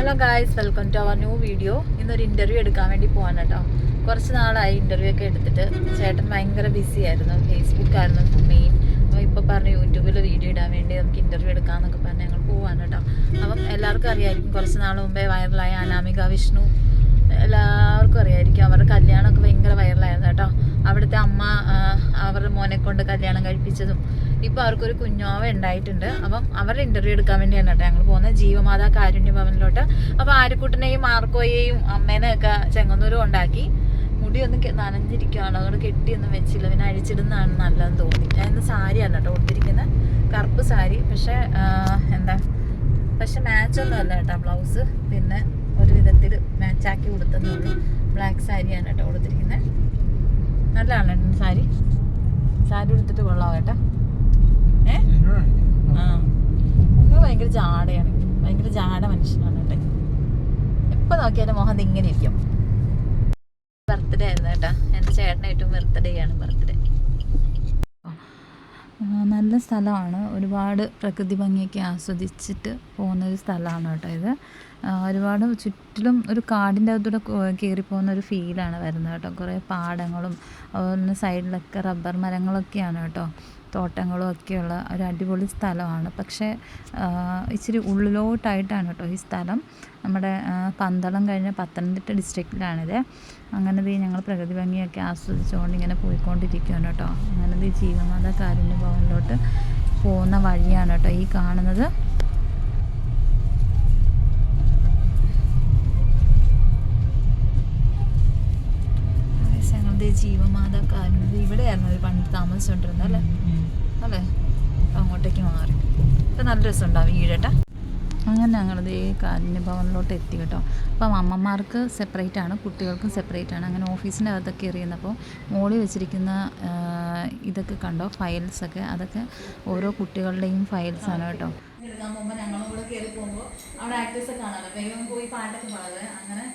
Hello guys, welcome to our new video. ഇന്നൊരു interview എടുക്കാൻ വേണ്ടി പോകാൻ കേട്ടോ. കുറച്ച് നാളായി ഇൻ്റർവ്യൂ ഒക്കെ എടുത്തിട്ട്. ചേട്ടൻ ഭയങ്കര ബിസി ആയിരുന്നു, ഫേസ്ബുക്കായിരുന്നു മെയിൻ. അപ്പോൾ ഇപ്പോൾ പറഞ്ഞു യൂട്യൂബിൽ വീഡിയോ ഇടാൻ വേണ്ടി നമുക്ക് ഇൻ്റർവ്യൂ എടുക്കാമെന്നൊക്കെ പറഞ്ഞ് ഞങ്ങൾ പോകാൻ കേട്ടോ. അപ്പം എല്ലാവർക്കും അറിയാമായിരിക്കും, കുറച്ച് നാൾ മുമ്പേ വൈറലായ അനാമിക വിഷ്ണു, എല്ലാവർക്കും അറിയാമായിരിക്കും. അവരുടെ കല്യാണമൊക്കെ ഭയങ്കര വൈറലായിരുന്നു കേട്ടോ. അവിടുത്തെ അമ്മ അവരുടെ മോനെ കൊണ്ട് കല്യാണം കഴിപ്പിച്ചതും ഇപ്പോൾ അവർക്കൊരു കുഞ്ഞോവ ഉണ്ടായിട്ടുണ്ട്. അപ്പം അവരുടെ ഇൻ്റർവ്യൂ എടുക്കാൻ വേണ്ടിയാണ് കേട്ടോ ഞങ്ങൾ പോകുന്നത്, ജീവമാതാ കാരുണ്യ ഭവനിലോട്ട്. അപ്പോൾ ആര്യക്കുട്ടനെയും മാർക്കോയെയും അമ്മേനെയൊക്കെ ചെങ്ങന്നൂർ കൊണ്ടാക്കി. മുടിയൊന്നും നനഞ്ഞിരിക്കുകയാണ്, അതുകൊണ്ട് കെട്ടിയൊന്നും വെച്ചില്ല, പിന്നെ അഴിച്ചിടുന്നതാണ് നല്ലതെന്ന് തോന്നി. ഞാൻ ഇന്ന് സാരിയാണ് കേട്ടോ കൊടുത്തിരിക്കുന്നത്, കറുപ്പ് സാരി. പക്ഷെ മാച്ചൊന്നും അല്ല കേട്ടോ ബ്ലൗസ്, പിന്നെ ഒരു വിധത്തിൽ മാച്ചാക്കി കൊടുത്തെന്നുള്ളൂ. ബ്ലാക്ക് സാരിയാണ് കേട്ടോ കൊടുത്തിരിക്കുന്നത്. നല്ലതാണ് സാരി എടുത്തിട്ട് കൊള്ളാം കേട്ടോ. ഭയങ്കര ജാടയാണ്, ഭയങ്കര ജാട മനുഷ്യനാണ് കേട്ടോ. എപ്പോൾ നോക്കിയാലും മോഹൻ ഇങ്ങനെ ഇരിക്കും. ബർത്ത്ഡേ ആയിരുന്നു കേട്ടോ, എൻ്റെ ചേട്ടൻ്റെ ഏറ്റവും ബർത്ത്ഡേ ആണ്. നല്ല സ്ഥലമാണ്, ഒരുപാട് പ്രകൃതി ഭംഗിയൊക്കെ ആസ്വദിച്ചിട്ട് പോകുന്നൊരു സ്ഥലമാണ് കേട്ടോ ഇത്. ഒരുപാട് ചുറ്റിലും ഒരു കാടിൻ്റെ അകത്തൂടെ കയറിപ്പോകുന്ന ഒരു ഫീലാണ് വരുന്നത് കേട്ടോ. കുറേ പാടങ്ങളും അതുപോലെ സൈഡിലൊക്കെ റബ്ബർ മരങ്ങളൊക്കെയാണ് കേട്ടോ, തോട്ടങ്ങളും ഒക്കെയുള്ള ഒരു അടിപൊളി സ്ഥലമാണ്. പക്ഷേ ഇച്ചിരി ഉള്ളിലോട്ടായിട്ടാണ് കേട്ടോ ഈ സ്ഥലം. നമ്മുടെ പന്തളം കഴിഞ്ഞ പത്തനംതിട്ട ഡിസ്ട്രിക്റ്റിലാണിത്. അങ്ങനത് ഞങ്ങൾ പ്രകൃതി ഭംഗിയൊക്കെ ആസ്വദിച്ചുകൊണ്ട് ഇങ്ങനെ പോയിക്കൊണ്ടിരിക്കുകയാണ് കേട്ടോ. അങ്ങനത് ജീവമാതാ കാരുണ്യ ഭവനിലോട്ട് പോകുന്ന വഴിയാണ് കേട്ടോ ഈ കാണുന്നത്. ഞങ്ങളുടെ ജീവമാതാ കാരുണ്യ ഇവിടെയായിരുന്നു ഒരു പണ്ട് താമസിച്ചുകൊണ്ടിരുന്നത് അല്ലേ അപ്പം അങ്ങോട്ടേക്ക് മാറി. ഇപ്പം നല്ല രസമുണ്ടാവും വീടേട്ടാ. അങ്ങനെ ഞങ്ങളത് ഈ കാരുണ്യ ഭവനിലോട്ട് എത്തി കേട്ടോ. അപ്പം അമ്മമാർക്ക് സെപ്പറേറ്റ് ആണ്, കുട്ടികൾക്കും സെപ്പറേറ്റ് ആണ്. അങ്ങനെ ഓഫീസിൻ്റെ അകത്തൊക്കെ എറിയുന്നപ്പോൾ മോളിൽ വെച്ചിരിക്കുന്ന ഇതൊക്കെ കണ്ടോ, ഫയൽസൊക്കെ, അതൊക്കെ ഓരോ കുട്ടികളുടെയും ഫയൽസാണ് കേട്ടോ. എടുക്കാൻ പോകുമ്പോൾ ഞങ്ങളും കൂടെ കയറി പോകുമ്പോൾ അവിടെ ആക്ടേഴ്സൊക്കെ കാണാമല്ലോ, വേഗം പോയി പാട്ടൊക്കെ പാടുക. അങ്ങനെ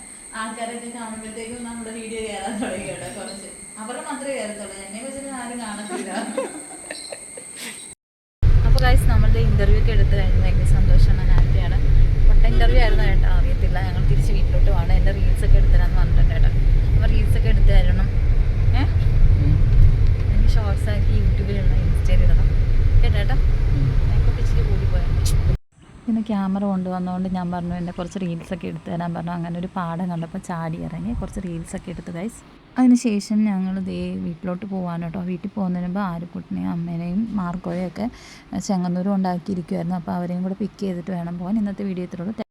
ആൾക്കാരൊക്കെ കാണുമ്പോഴത്തേക്കും നമ്മുടെ വീഡിയോ കയറാൻ തുടങ്ങി കേട്ടോ. കുറച്ച് അവരുടെ മാത്രമേ കയറത്തുള്ളൂ, എന്നെ വെച്ചിട്ട് ആരും കാണത്തില്ല. അപ്പോൾ ഗൈസ്, നമ്മളുടെ ഇൻ്റർവ്യൂ ഒക്കെ എടുത്ത് കഴിഞ്ഞ് ഭയങ്കര സന്തോഷമാണ്, ഹാപ്പിയാണ്. ഇൻ്റർവ്യൂ ആയിരുന്നു കേട്ടോ, അറിയത്തില്ല. ഞങ്ങൾ തിരിച്ച് വീട്ടിലോട്ട് പോകണം. എൻ്റെ റീൽസൊക്കെ എടുത്തരാന്ന് പറഞ്ഞിട്ടുണ്ട് കേട്ടോ. അപ്പോൾ റീൽസൊക്കെ എടുത്ത് തരണം. എനിക്ക് ഷോർട്സ് ആക്കി യൂട്യൂബിലിടണം, ഇൻസ്റ്റയിൽ ഇടണം കേട്ടോ. മേക്കപ്പ് ഇച്ചിരി കൂടിപ്പോയാൽ പിന്നെ ക്യാമറ കൊണ്ടുവന്നതുകൊണ്ട് ഞാൻ പറഞ്ഞു എന്നെ കുറച്ച് റീൽസൊക്കെ എടുത്ത് തരാൻ പറഞ്ഞു. അങ്ങനെ ഒരു പാടം കണ്ടപ്പോൾ ചാടി ഇറങ്ങി കുറച്ച് റീൽസൊക്കെ എടുത്ത് ഗൈസ്. അതിനുശേഷം ഞങ്ങൾ വീട്ടിലോട്ട് പോകാൻ കേട്ടോ. വീട്ടിൽ പോകുന്നതിന് മുമ്പ് ആര്യക്കുട്ടനെയും അമ്മേനെയും മാർക്കോയെയൊക്കെ ചെങ്ങന്നൂർ കൊണ്ടാക്കിയിരിക്കുമായിരുന്നു. അപ്പോൾ അവരെയും കൂടെ പിക്ക് ചെയ്തിട്ട് വേണം പോകാൻ. ഇന്നത്തെ വീഡിയോ ഇത്രയുള്ളൂ.